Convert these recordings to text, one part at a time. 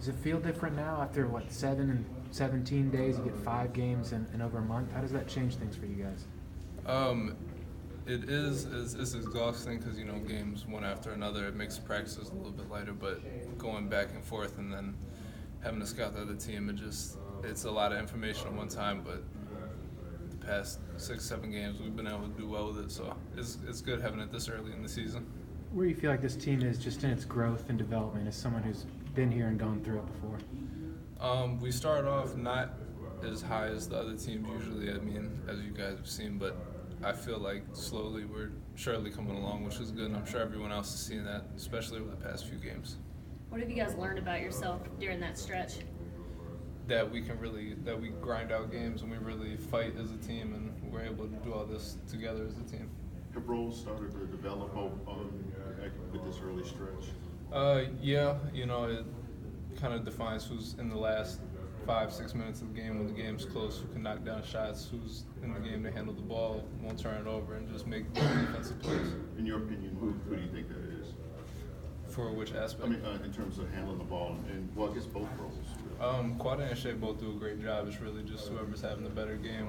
Does it feel different now after, 7 and 17 days? You get 5 games in over a month. How does that change things for you guys? It is it's exhausting because games one after another. It makes practices a little bit lighter, but going back and forth and then having to scout the other team, it's a lot of information at one time. But the past 6-7 games, we've been able to do well with it, so it's good having it this early in the season. Where do you feel like this team is just in its growth and development as someone who's been here and gone through it before? We started off not as high as the other teams usually, as you guys have seen, but I feel like slowly we're surely coming along, which is good, and I'm sure everyone else is seeing that, especially over the past few games. What have you guys learned about yourself during that stretch? That we grind out games and we really fight as a team, and we're able to do all this together as a team. Have roles started to develop with this early stretch? Yeah, it kind of defines who's in the last 5-6 minutes of the game when the game's close, who can knock down shots, who's in the game to handle the ball, won't turn it over, and just make defensive plays. In your opinion, who do you think that is? For which aspect? In terms of handling the ball, and I guess both roles. Quada and Shea both do a great job. It's really just whoever's having the better game.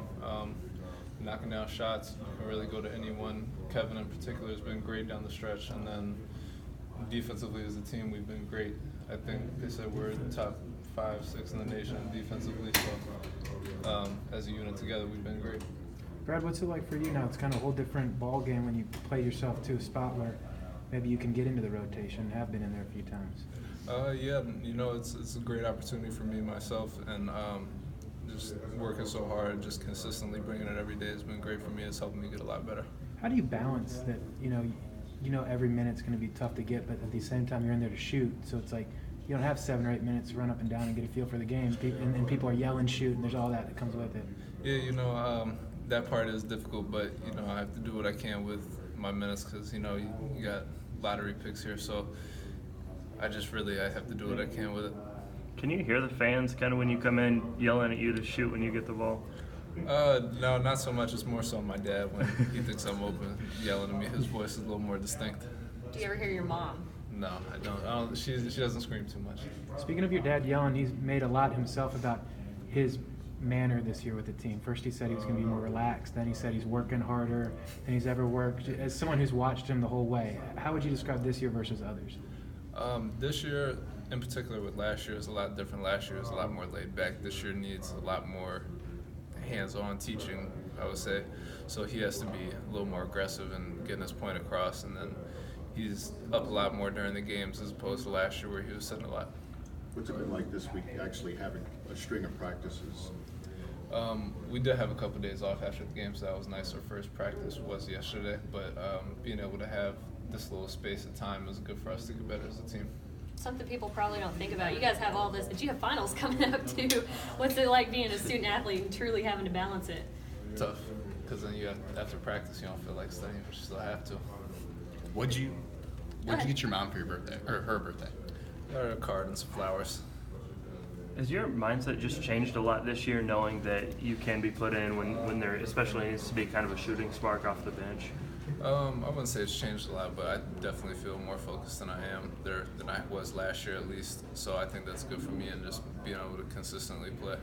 Knocking down shots, you can really go to anyone. Kevin in particular has been great down the stretch, and then defensively as a team, we've been great. I think they said we're top 5-6 in the nation defensively, so as a unit together, we've been great. Brad, what's it like for you now? It's kind of a whole different ball game when you play yourself to a spot where maybe you can get into the rotation, have been in there a few times. Yeah, it's a great opportunity for me, myself, and just working so hard, just consistently bringing it every day has been great for me. It's helping me get a lot better. How do you balance that, every minute's going to be tough to get, but at the same time you're in there to shoot, so it's like you don't have 7 or 8 minutes to run up and down and get a feel for the game, and people are yelling, shoot, and there's all that comes with it. Yeah, that part is difficult, but, I have to do what I can with my minutes because, you got lottery picks here, so I have to do what I can with it. Can you hear the fans kind of when you come in yelling at you to shoot when you get the ball? No, not so much. It's more so my dad when he thinks I'm open, yelling at me. His voice is a little more distinct. Do you ever hear your mom? No, I don't. She doesn't scream too much. Speaking of your dad yelling, he's made a lot himself about his manner this year with the team. First he said he was going to be more relaxed. Then he said he's working harder than he's ever worked. As someone who's watched him the whole way, how would you describe this year versus others? This year, in particular with last year, is a lot different. Last year was a lot more laid back. This year needs a lot more hands-on teaching, I would say. So he has to be a little more aggressive in getting his point across, and then he's up a lot more during the games as opposed to last year where he was sitting a lot. What's it been like this week, actually having a string of practices? We did have a couple of days off after the game, so that was nice. Our first practice was yesterday, but being able to have this little space of time is good for us to get better as a team. Something people probably don't think about. You guys have all this, but you have finals coming up too. What's it like being a student athlete and truly having to balance it? Tough, because then after practice you don't feel like studying, but you still have to. What'd you get your mom for your birthday, or her birthday? Got her a card and some flowers. Has your mindset just changed a lot this year, knowing that you can be put in when there especially needs to be kind of a shooting spark off the bench? I wouldn't say it's changed a lot, but I definitely feel more focused than I am than I was last year at least. So I think that's good for me and just being able to consistently play.